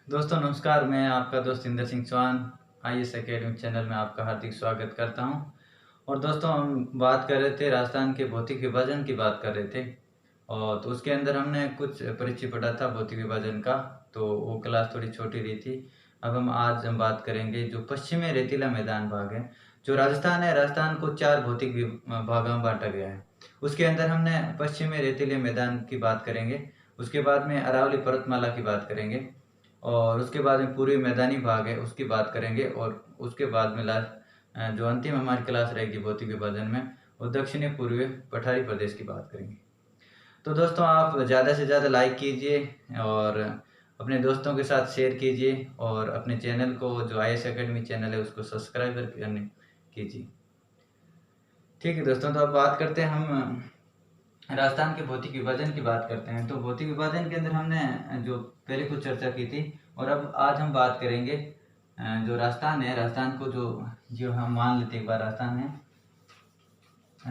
दोस्तों नमस्कार, मैं आपका दोस्त Inder Singh Chauhan IAS academy channel में आपका हार्दिक स्वागत करता हूं। और दोस्तों हम बात कर रहे थे राजस्थान के भौतिक विभाजन की बात कर रहे थे। और तो उसके अंदर हमने कुछ परिचय पढ़ा था भौतिक विभाजन का, तो वो क्लास थोड़ी छोटी रही थी। अब आज हम बात करेंगे जो पश्चिमी रेतीला मैदान भाग है। जो राजस्थान है, राजस्थान को 4 भौतिक भागों में बांटा गया है। उसके अंदर हमने पश्चिमी रेतीले मैदान की बात करेंगे, उसके बाद में अरावली पर्वतमाला की बात करेंगे, और उसके बाद में पूर्वी मैदानी भाग है उसकी बात करेंगे, और उसके बाद में लास्ट जो अंतिम हमारी क्लास रहेगी भौतिक विभाजन में, वो दक्षिणी पूर्वी पठारी प्रदेश की बात करेंगे। तो दोस्तों आप ज़्यादा से ज़्यादा लाइक कीजिए और अपने दोस्तों के साथ शेयर कीजिए, और अपने चैनल को जो IAS एकेडमी चैनल है उसको सब्सक्राइब करने कीजिए। ठीक है दोस्तों, तो अब बात करते हैं हम राजस्थान के भौतिक विभाजन की बात करते हैं। तो भौतिक विभाजन के अंदर हमने जो पहले कुछ चर्चा की थी, और अब आज हम बात करेंगे जो राजस्थान है, राजस्थान को जो हम मान लेते हैं एक बार, राजस्थान है,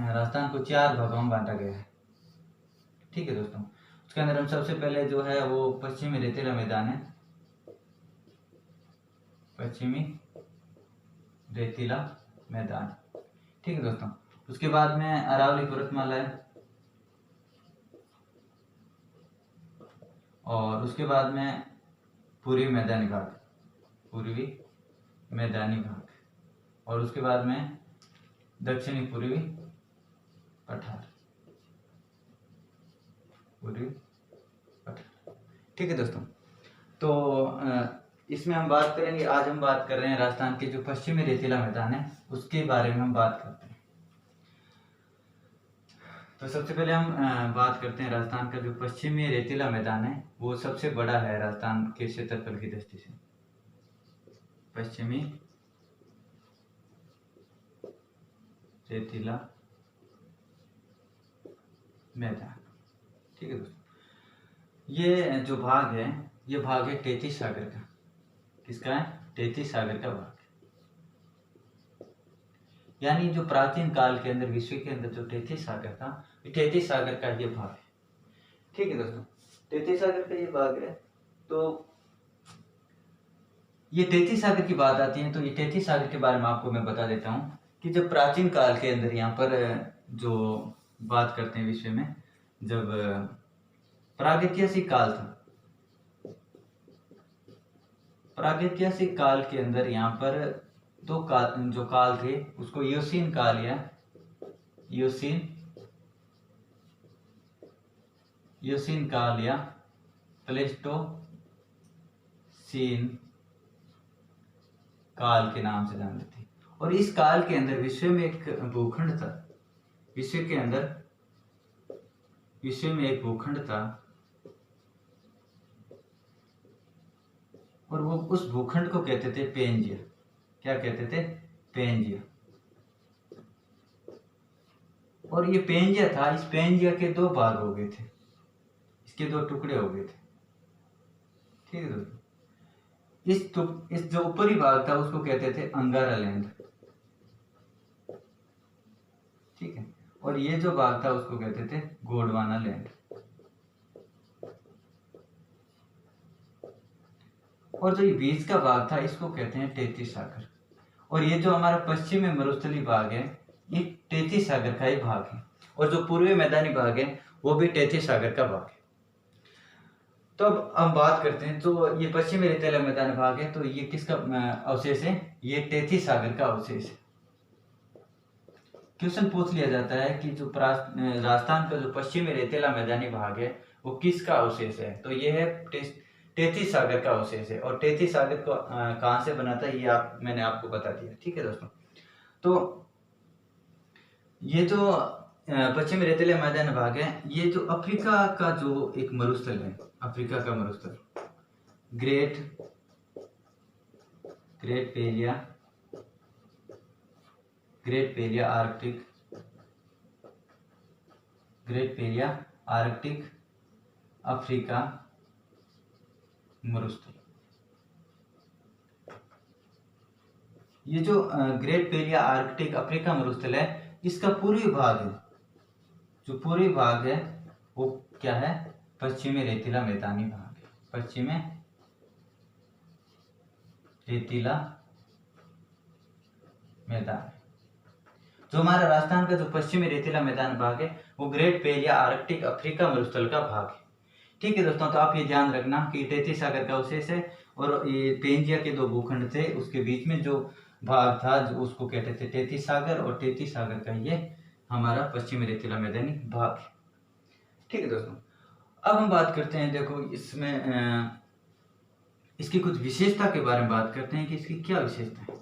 राजस्थान को 4 भागों में बांटा गया है। ठीक है दोस्तों, उसके अंदर हम सबसे पहले जो है वो पश्चिमी रेतीला मैदान है, पश्चिमी रेतीला मैदान। ठीक है दोस्तों, उसके बाद में अरावली पर्वतमाला है, और उसके बाद में पूर्वी मैदानी भाग, पूर्वी मैदानी भाग, और उसके बाद में दक्षिणी पूर्वी पठार, पूर्वी पठार। ठीक है दोस्तों, तो इसमें हम बात करेंगे, आज हम बात कर रहे हैं राजस्थान के जो पश्चिमी रेतीला मैदान है उसके बारे में हम बात करते हैं। तो सबसे पहले हम बात करते हैं राजस्थान का जो पश्चिमी रेतीला मैदान है वो सबसे बड़ा है राजस्थान के क्षेत्रफल की दृष्टि से। पश्चिमी रेतीला मैदान, ठीक है दोस्तों, ये जो भाग है ये भाग है तेतीस सागर का। किसका है? तेतीस सागर का भाग, यानी जो प्राचीन काल के अंदर विश्व के अंदर जो तेतीस सागर था, तेतीस सागर का ये भाग है। ठीक है दोस्तों, तेतीस सागर का ये भाग है। तो ये तेतीस सागर की बात आती है, तो ये तेतीस सागर के बारे में आपको मैं बता देता हूँ कि जब प्राचीन काल के अंदर यहाँ पर जो बात करते हैं विश्व में, जब प्रागैतिहासिक काल था, प्रागैतिहासिक काल के अंदर यहाँ पर दो काल, जो काल थे उसको योसीन काल या योसीन काल या प्लेस्टोसीन काल के नाम से जानते थे। और इस काल के अंदर विश्व में एक भूखंड था, विश्व में एक भूखंड था, और वो उस भूखंड को कहते थे पेंजिया। क्या कहते थे? पेंजिया। और ये पेंजिया था, इस पेंजिया के 2 भाग हो गए थे, इसके 2 टुकड़े हो गए थे। ठीक है दोस्तों, इस जो ऊपरी भाग था उसको कहते थे अंगारा लैंड। ठीक है, और ये जो भाग था उसको कहते थे गोंडवाना लैंड। और जो ये बीच का भाग था इसको कहते हैं तेतीस सागर। और ये जो हमारा पश्चिमी मरुस्थली भाग है ये तेतीस सागर का ही भाग है, और जो पूर्वी मैदानी भाग है वो भी तेतीस सागर का भाग है। तो अब हम बात करते हैं, तो ये पश्चिमी रेतीला मैदान भाग है, तो ये किसका अवशेष है? ये तेतीस सागर का अवशेष है। क्वेश्चन पूछ लिया जाता है कि जो राजस्थान का जो पश्चिमी रेतीला मैदानी भाग है वो किसका अवशेष है, तो ये है तेतीस सागर का अवशेष है। और तेतीस सागर को कहाँ से बना था ये मैंने आपको बता दिया। ठीक है दोस्तों, तो ये जो पश्चिमी रेतीला मैदान भाग है ये जो अफ्रीका का जो एक मरुस्थल है, अफ्रीका का मरुस्थल, ग्रेट पेरिया आर्कटिक अफ्रीका मरुस्थल। ये जो ग्रेट पेरिया आर्कटिक अफ्रीका मरुस्थल है इसका पूर्वी भाग है, जो पूर्वी भाग है वो क्या है? पश्चिमी रेतीला मैदानी भाग है, पश्चिमी रेतीला मैदान। जो हमारा राजस्थान का जो पश्चिमी रेतीला मैदान भाग है वो ग्रेट बेल या आर्कटिक अफ्रीका मरुस्थल का भाग है। ठीक है दोस्तों, तो आप ये ध्यान रखना कि तैतीस सागर का अवशेष है और ये पेंजिया के दो भूखंड थे, उसके बीच में जो भाग था जो उसको कहते थे तैतीस सागर, और तैतीस सागर का ये हमारा पश्चिमी रेतीला मैदानी भाग है। ठीक है दोस्तों, अब हम बात करते हैं, देखो इसमें इसकी कुछ विशेषता के बारे में बात करते हैं कि इसकी क्या विशेषता है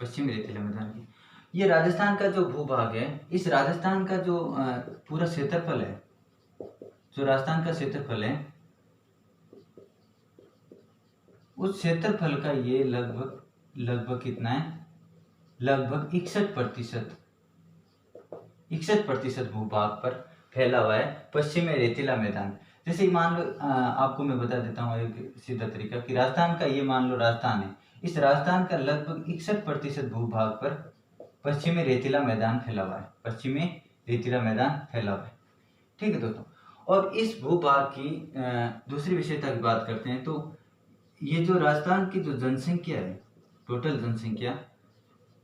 पश्चिमी रेतीला मैदान की। ये राजस्थान का जो भूभाग है, इस राजस्थान का जो पूरा क्षेत्रफल है, जो राजस्थान का क्षेत्रफल है, उस क्षेत्रफल का ये लगभग कितना है, लगभग 61% भूभाग पर फैला हुआ है पश्चिमी रेतीला मैदान। जैसे मान लो आपको मैं बता देता हूँ एक सीधा तरीका कि राजस्थान का ये मान लो राजस्थान है, इस राजस्थान का लगभग 61% भूभाग पर पश्चिमी रेतीला मैदान फैला हुआ है, पश्चिमी रेतीला मैदान फैला हुआ है। ठीक है दोस्तों, और इस भूभाग की दूसरी विशेषता की बात करते हैं तो ये जो राजस्थान की जो जनसंख्या है, टोटल जनसंख्या,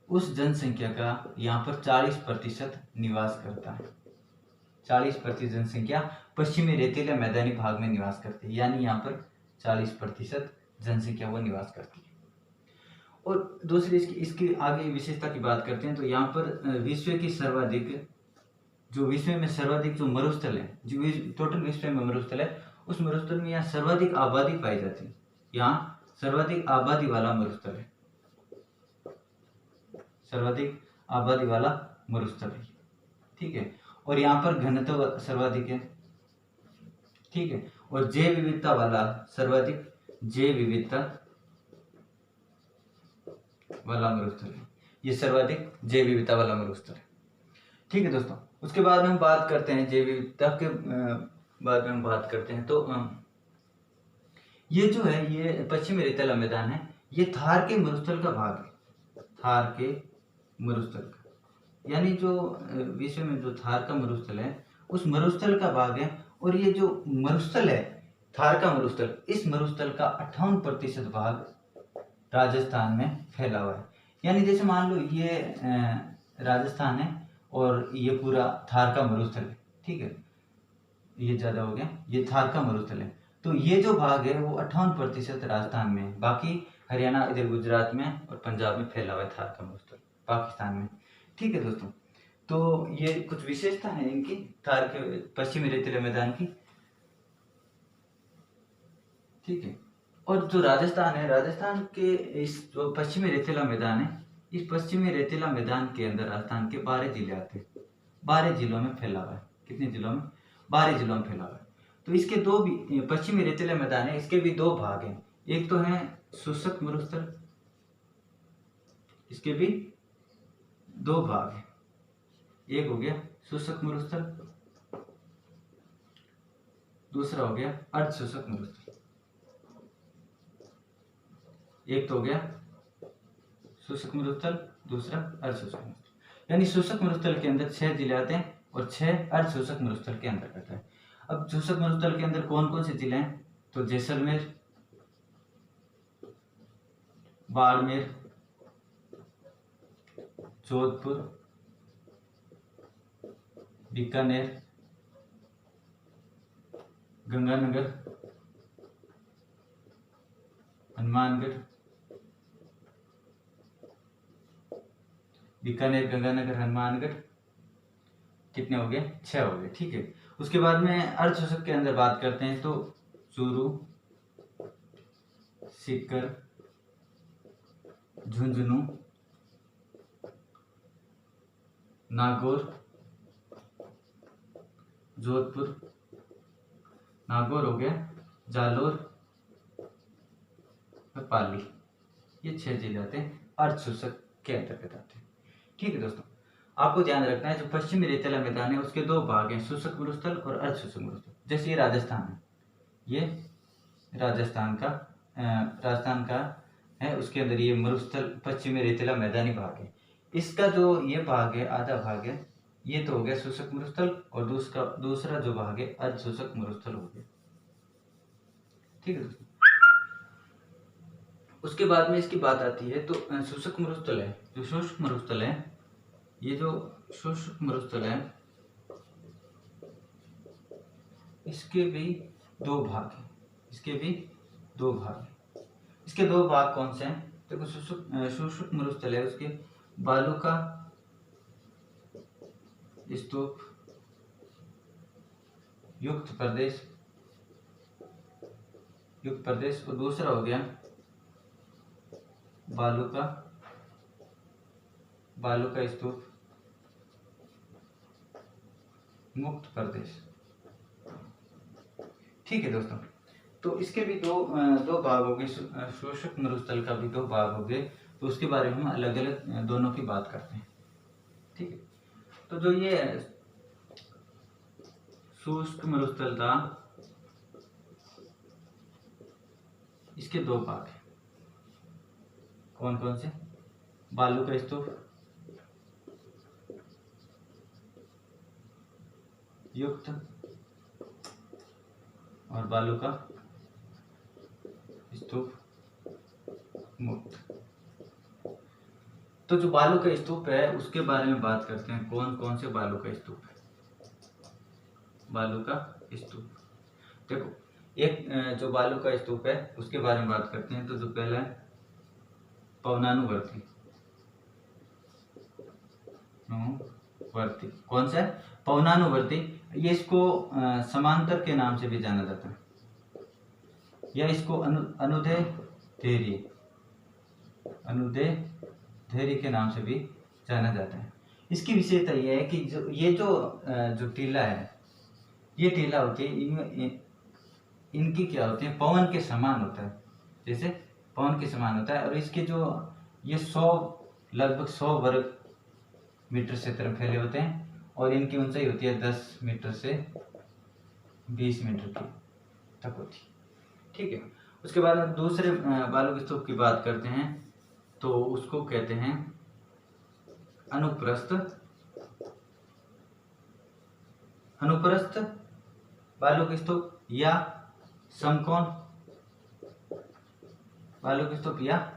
उस जनसंख्या का यहाँ पर 40% निवास करता है। 40% जनसंख्या पश्चिमी रेतीला मैदानी भाग में निवास करती है, यानी यहाँ पर 40% जनसंख्या वो निवास करती है। और दूसरी इसकी आगे विशेषता की बात करते हैं तो यहाँ पर विश्व की सर्वाधिक जो मरुस्थल है, जो टोटल विश्व में मरुस्थल है, उस मरुस्थल में यहाँ सर्वाधिक आबादी पाई जाती है। यहाँ सर्वाधिक आबादी वाला मरुस्थल है, सर्वाधिक आबादी वाला मरुस्थल है। ठीक है, और यहाँ पर घनत्व सर्वाधिक है। ठीक है, और जैव विविधता वाला सर्वाधिक जैव विविधता वाला मरुस्थल है, ये सर्वाधिक जैव विविधता वाला मरुस्थल है। ठीक है दोस्तों, उसके बाद में हम बात करते हैं जैव विविधता के बाद में हम बात करते हैं तो ये जो है ये पश्चिमी रेतीला मैदान है, ये थार के मरुस्थल का भाग है, थार के मरुस्थल का, यानी जो विश्व में जो थार का मरुस्थल है उस मरुस्थल का भाग है। और ये जो मरुस्थल है थार का मरुस्थल, इस मरुस्थल का 58% भाग राजस्थान में फैला हुआ है। यानी जैसे मान लो ये राजस्थान है और ये पूरा थार का मरुस्थल है। ठीक है, ये ज्यादा हो गया, ये थार का मरुस्थल है, तो ये जो भाग है वो 58% राजस्थान में है, बाकी हरियाणा, इधर गुजरात में और पंजाब में फैला हुआ है थार का मरुस्थल, पाकिस्तान में। ठीक है दोस्तों, तो ये कुछ विशेषता है इनकी थार के पश्चिमी रेतीला मैदान की। ठीक है, और जो राजस्थान है, राजस्थान के इस जो पश्चिमी रेतीला मैदान है, इस पश्चिमी रेतीला मैदान के अंदर राजस्थान के 12 जिले आते हैं, 12 जिलों में फैला हुआ है। कितने जिलों में? 12 जिलों में फैला हुआ है। तो इसके दो भी पश्चिमी रेतीला मैदान है, इसके भी दो भाग हैं, एक तो है शुष्क मरुस्थल, इसके भी दो भाग हैं, एक हो गया शुष्क मरुस्थल, दूसरा हो गया अर्ध शुष्क मरुस्थल। एक तो हो गया शुष्क मरुस्थल, दूसरा अर्ध शुष्क मरुस्थल। यानी शुष्क मरुस्थल के अंदर 6 जिले आते हैं और 6 अर्ध शुष्क मरुस्थल के अंदर आता है। अब शुष्क मरुस्थल के अंदर कौन कौन से जिले हैं? तो जैसलमेर, बाड़मेर, जोधपुर, बीकानेर, गंगानगर, हनुमानगढ़, बीकानेर, गंगानगर, हनुमानगढ़, कितने हो गए? 6 हो गए। ठीक है, उसके बाद में अर्ध शुष्क के अंदर बात करते हैं तो चूरू, सीकर, झुंझुनू, नागौर, जोधपुर, नागौर हो गया, जालोर, पाली, ये 6 जिले आते हैं अर्ध शुष्क के अंतर्गत आते हैं। ठीक है दोस्तों, आपको ध्यान रखना है जो पश्चिमी रेतीला मैदान है उसके दो भाग हैं, शुष्क मरुस्थल और अर्ध शुष्क मरुस्थल। जैसे ये राजस्थान है, ये राजस्थान का है, उसके अंदर ये मरुस्थल पश्चिमी रेतीला मैदानी भाग है। इसका जो ये भाग है, आधा भाग है, ये तो हो गया शुष्क मरुस्थल, और दूसरा जो भाग है अर्ध शुष्क मरुस्थल हो गया। ठीक है दोस्तों, उसके बाद में इसकी बात आती है तो शुष्क मरुस्थल है, जो शुष्क मरुस्थल है, ये जो शुष्क मरुस्थल है इसके भी दो भाग हैं, इसके भी दो भाग हैं। इसके दो भाग कौन से हैं? देखो शुष्क मरुस्थल है, उसके बालू का स्तूप युक्त प्रदेश और दूसरा हो गया बालू का स्तूप मुक्त प्रदेश। ठीक है दोस्तों, तो इसके भी दो भाग हो गए, शुष्क मरुस्थल का भी दो भाग हो गए, तो उसके बारे में हम अलग अलग दोनों की बात करते हैं। ठीक है, तो जो ये शुष्क मरुस्थल था इसके दो भाग हैं, कौन कौन से? बालू का स्तूप युक्त और बालू का स्तूप मुक्त। तो जो बालू का स्तूप है उसके बारे में बात करते हैं, कौन कौन से बालू का स्तूप है? बालू का स्तूप, देखो एक जो बालू का स्तूप है उसके बारे में बात करते हैं। तो जो पहला है पवनानुवर्ती, कौन सा है? पवनानुवर्ती। ये इसको समांतर के नाम से भी जाना जाता है, या इसको अनुदैर्ध्य के नाम से भी जाना जाता है। इसकी विशेषता यह है कि जो टीला है, ये टीला होती है, इनकी क्या होती है? पवन के समान होता है, जैसे पवन के समान होता है। और इसके जो ये लगभग 100 वर्ग मीटर क्षेत्र में फैले होते हैं, और इनकी ऊंचाई होती है 10 मीटर से 20 मीटर की तक होती है। ठीक है, उसके बाद में दूसरे बालू के स्तूप की बात करते हैं, तो उसको कहते हैं अनुप्रस्थ बालू के स्तूप, या समकोण बालू के स्तूप, या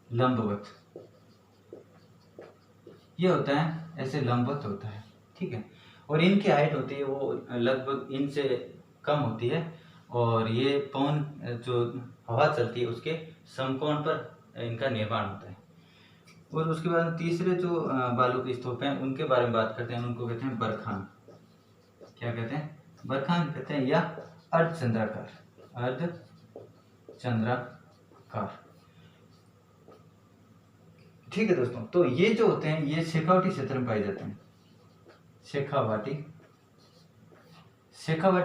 लंबवत। ये होता है ऐसे लंबवत होता है। ठीक है, और इनकी हाइट होती है वो लगभग इनसे कम होती है, और ये पवन जो हवा चलती है उसके समकोण पर इनका निर्माण होता है। और उसके बाद तीसरे जो बालू के स्तूप हैं उनके बारे में बात करते हैं, उनको कहते हैं बरखान। क्या कहते हैं? बरखान कहते हैं, या अर्धचंद्राकार। ठीक है दोस्तों, तो ये जो होते हैं ये शेखावाटी क्षेत्र में पाए जाते हैं। शेखावाटी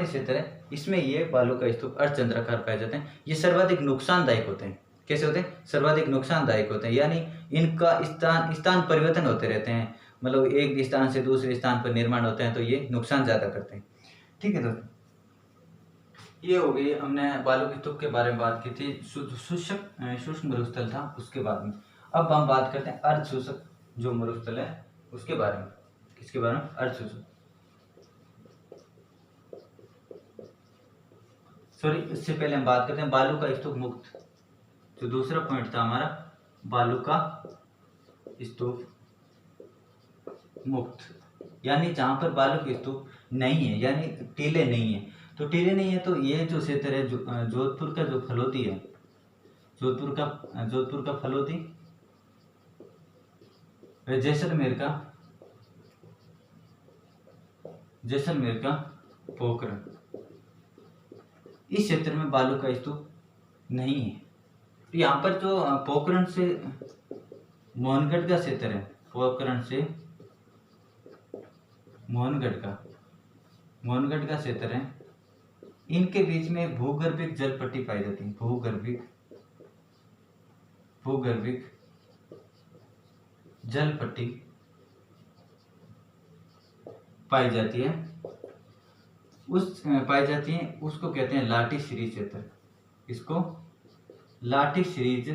क्षेत्र है, इसमें ये बालू का स्तूप अर्धचंद्राकार पाए जाते हैं। ये सर्वाधिक नुकसानदायक होते हैं। कैसे होते हैं? सर्वाधिक नुकसानदायक होते हैं, यानी इनका स्थान परिवर्तन होते रहते हैं, मतलब एक स्थान से दूसरे स्थान पर निर्माण होते हैं, तो ये नुकसान ज्यादा करते हैं। ठीक है दोस्तों, ये हो गई, हमने बालू के स्तूप के बारे में बात की थी। शुष्क मरुस्थल था उसके बाद में। अब हम बात करते हैं अर्ध शुष्क जो मरुस्थल है उसके बारे में। किसके बारे में? अर्ध शुष्क। सॉरी, इससे पहले हम बात करते हैं बालू का स्तूप मुक्त। जो दूसरा पॉइंट था हमारा, बालू का स्तूप मुक्त, यानी जहां पर बालू के स्तूप नहीं है, यानी टीले नहीं है। तो टीले नहीं है तो ये जो क्षेत्र है, जोधपुर का जो फलोदी है, जोधपुर का फलोदी, जैसलमेर का पोखरण, इस क्षेत्र में बालू का स्तूप नहीं है। तो यहाँ पर जो पोखरण से मोहनगढ़ का क्षेत्र है, पोखरण से मोहनगढ़ का क्षेत्र है, इनके बीच में भूगर्भिक जल पट्टी पाई जाती है। भूगर्भिक जल पट्टी पाई जाती है, उसको कहते हैं लाठी श्री क्षेत्र। इसको लाठी सीरीज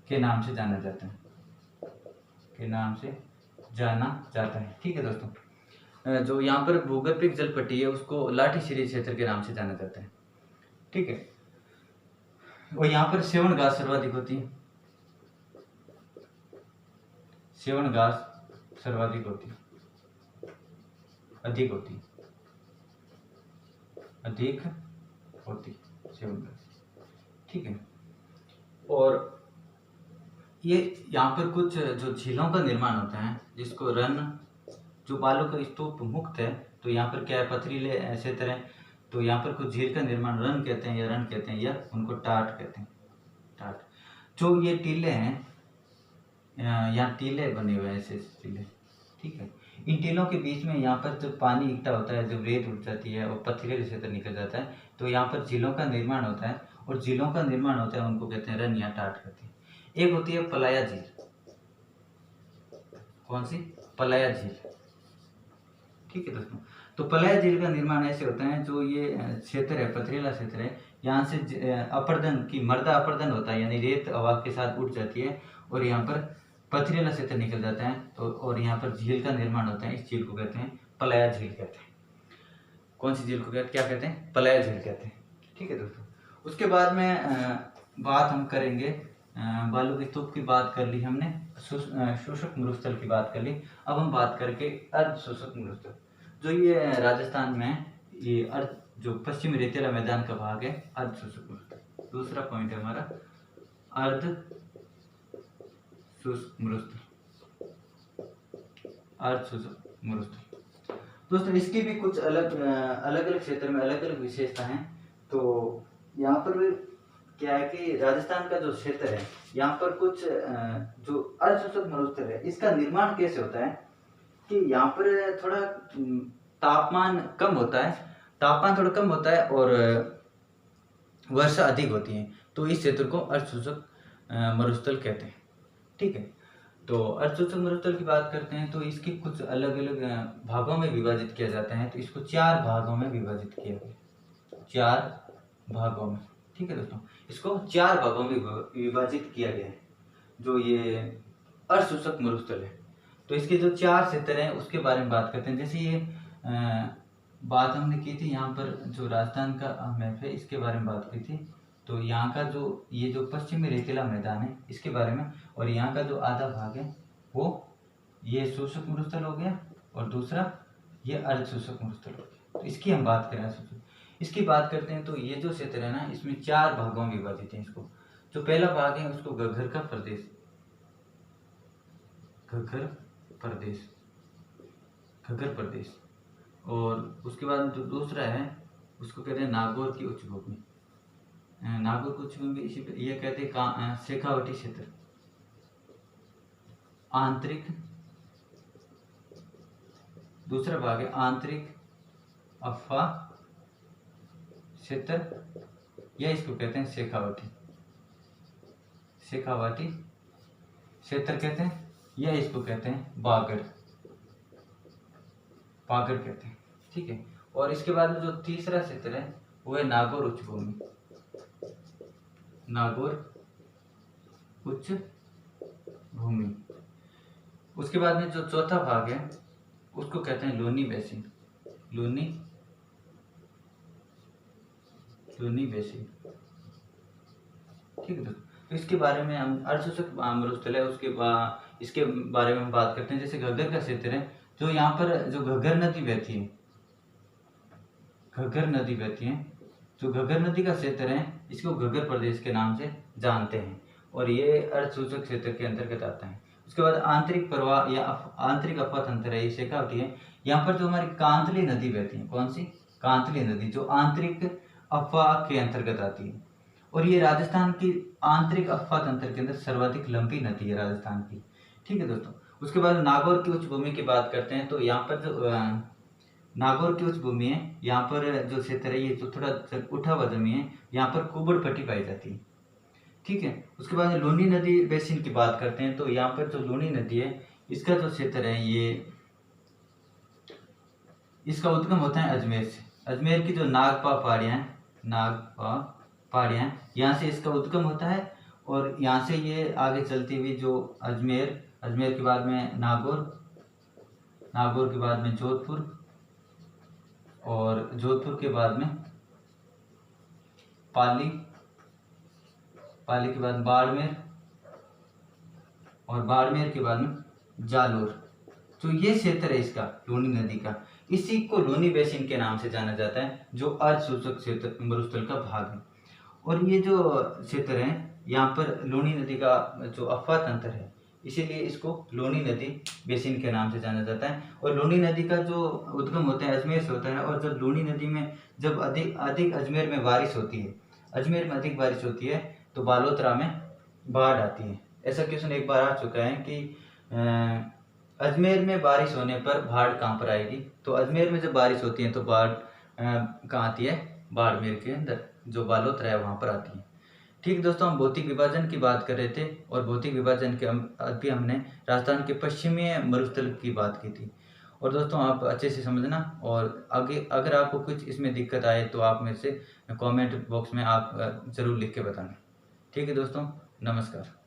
के नाम से जाना जाता है, ठीक है दोस्तों। जो यहाँ पर भूगर्भिक जल पट्टी है उसको लाठीश्री क्षेत्र के नाम से जाना जाता है। ठीक है, और यहाँ पर सेवन घास सर्वाधिक होती है, सेवन घास सर्वाधिक होती है, अधिक होती, अधिक होती सेवन घास। ठीक है, और ये यहाँ पर कुछ जो झीलों का निर्माण होता है जिसको रन, जो बालू का स्तूप मुक्त है, तो यहाँ पर क्या है, पथरीले क्षेत्र है, तो यहाँ पर कुछ झील का निर्माण रन कहते हैं या रन कहते हैं या उनको टाट कहते हैं, टाट। जो ये टीले हैं, यहाँ टीले बने हुए हैं ऐसे टीले। ठीक है, इन टीलों के बीच में यहाँ पर जब पानी इकट्ठा होता है, जब रेत उठ जाती है और पथरीले क्षेत्र निकल जाता है, तो यहाँ पर झीलों का निर्माण होता है, और झीलों का निर्माण होता है उनको कहते हैं रन या टाट कहते हैं। एक होती है पलाया झील, कौन सी, पलाया झील। ठीक है दोस्तों, तो पलाया झील का निर्माण ऐसे होता है, जो ये क्षेत्र है, पथरीला क्षेत्र है, यहाँ से अपर्दन की मर्दा अपर्दन होता है, यानी रेत हवा के साथ उठ जाती है और यहाँ पर पथरीला क्षेत्र निकल जाता है, तो और यहाँ पर झील का निर्माण होता है। इस झील को कहते हैं पलाया झील कहते हैं। कौन सी झील को क्या कहते हैं, पलाया झील कहते हैं। ठीक है दोस्तों, उसके बाद में बात हम करेंगे, बालू के स्तूप की बात कर ली हमने, शुष्क मरुस्थल की बात कर ली। अब हम बात करके अर्ध शुष्क मरुस्थल, जो ये राजस्थान में ये अर्ध जो पश्चिमी रेतीला मैदान का भाग है, अर्ध शुष्क मरुस्थल। दूसरा पॉइंट है हमारा अर्ध शुष्क मरुस्थल, अर्ध शुष्क मरुस्थल। दोस्तों इसकी भी कुछ अलग अलग क्षेत्र में अलग अलग विशेषता हैं। तो यहाँ पर क्या है कि राजस्थान का जो क्षेत्र है, यहाँ पर कुछ जो अर्ध शुष्क मरुस्थल है, इसका निर्माण कैसे होता है कि यहाँ पर थोड़ा तापमान कम होता है, तापमान थोड़ा कम होता है और वर्षा अधिक होती है, तो इस क्षेत्र को अर्ध शुष्क मरुस्थल कहते हैं। ठीक है, तो अर्ध शुष्क मरुस्थल की बात करते हैं तो इसके कुछ अलग अलग भागों में विभाजित किया जाता है। तो इसको 4 भागों में विभाजित किया गया, 4 भागों में। ठीक है दोस्तों, इसको 4 भागों में विभाजित किया गया है, जो ये अर्ध शुष्क मरुस्थल है। तो इसके जो 4 क्षेत्र हैं उसके बारे में बात करते हैं। जैसे ये बात हमने की थी, यहाँ पर जो राजस्थान का मैप है इसके बारे में बात की थी, तो यहाँ का जो ये जो पश्चिमी रेतीला मैदान है इसके बारे में, और यहाँ का जो आधा भाग है वो ये शुष्क मरुस्थल हो गया, और दूसरा ये अर्ध शुष्क मरुस्थल हो गया। तो इसकी हम बात करें, इसकी बात करते हैं तो ये जो क्षेत्र है ना, इसमें 4 भागों में विभाजित है। इसको जो पहला भाग है उसको घग्गर का प्रदेश, घग्गर प्रदेश, घग्गर प्रदेश, और उसके बाद जो दूसरा है उसको कहते हैं नागौर की उच्च भूमि, नागौर की उच्च भूमि, इसी पे ये कहते हैं शेखावटी क्षेत्र, आंतरिक, दूसरा भाग है आंतरिक अफवा क्षेत्र, या इसको कहते हैं शेखावटी, शेखावटी क्षेत्र कहते हैं, या इसको कहते हैं बागड़, बागड़ कहते हैं। ठीक है, और इसके बाद में जो तीसरा क्षेत्र है वो है नागौर उच्च भूमि, नागौर उच्च भूमि। उसके बाद में जो चौथा भाग है उसको कहते हैं लूनी बेसिन, लूनी, लूनी बेसिन। ठीक है दोस्तों, तो इसके बारे में हम अर्ध शुष्क मरुस्थल है उसके इसके बारे में हम बात करते हैं। जैसे घग्गर का क्षेत्र है, जो यहाँ पर जो घग्गर नदी बहती है, घग्गर नदी बहती है, जो घग्गर नदी का क्षेत्र है इसको घग्गर प्रदेश के नाम से जानते हैं, और ये अर्ध शुष्क क्षेत्र के अंतर्गत आता है। उसके बाद आंतरिक प्रवाह या आंतरिक अफवा तंत्र है, ये शेखावटी है। यहाँ पर जो हमारी कांतली नदी बहती है, कौन सी, कांतली नदी, जो आंतरिक अफवा के अंतर्गत आती है, और ये राजस्थान की आंतरिक अफवा तंत्र के अंदर सर्वाधिक लंबी नदी है राजस्थान की। ठीक है दोस्तों, उसके बाद नागौर की उच्च भूमि की बात करते हैं। तो यहाँ पर जो नागौर की उच्च भूमि है, यहाँ पर जो क्षेत्र है ये जो थोड़ा उठा हुआ जमीन है, यहाँ पर कुबड़ पट्टी पाई जाती है। ठीक है, उसके बाद लूनी नदी बेसिन की बात करते हैं। तो यहाँ पर जो लूनी नदी है इसका जो क्षेत्र है ये, इसका उद्गम होता है अजमेर से, अजमेर की जो नागपा पहाड़ियाँ हैं, नागपा पहाड़ियाँ, यहाँ से इसका उद्गम होता है, और यहाँ से ये आगे चलती हुई जो अजमेर, अजमेर के बाद में नागौर, नागौर के बाद में जोधपुर, और जोधपुर के बाद में पाली, पाली के बाद बाड़मेर, और बाड़मेर के बाद में जालोर। तो ये क्षेत्र है इसका, लूनी नदी का। इसी को लूनी बेसिन के नाम से जाना जाता है, जो अर्ध शुष्क क्षेत्र मरुस्थल का भाग है। और ये जो क्षेत्र है, यहाँ पर लूनी नदी का जो अफवाह तंत्र है, इसीलिए इसको लूनी नदी बेसिन के नाम से जाना जाता है। और लूनी नदी का जो उद्गम होता है अजमेर से होता है, और जब लूनी नदी में जब अधिक अधिक अजमेर में बारिश होती है, अजमेर में अधिक बारिश होती है, तो बालोतरा में बाढ़ आती है। ऐसा क्वेश्चन एक बार आ चुका है कि अजमेर में बारिश होने पर बाढ़ कहाँ पर आएगी, तो अजमेर में जब बारिश होती है तो बाढ़ कहाँ आती है, बाड़मेर के अंदर जो बालोतरा है वहाँ पर आती है। ठीक दोस्तों, हम भौतिक विभाजन की बात कर रहे थे, और भौतिक विभाजन के अभी हमने राजस्थान के पश्चिमी मरुस्थल की बात की थी। और दोस्तों आप अच्छे से समझना, और आगे अगर आपको कुछ इसमें दिक्कत आए तो आप मेरे से कमेंट बॉक्स में आप ज़रूर लिख के बताना। ठीक है दोस्तों, नमस्कार।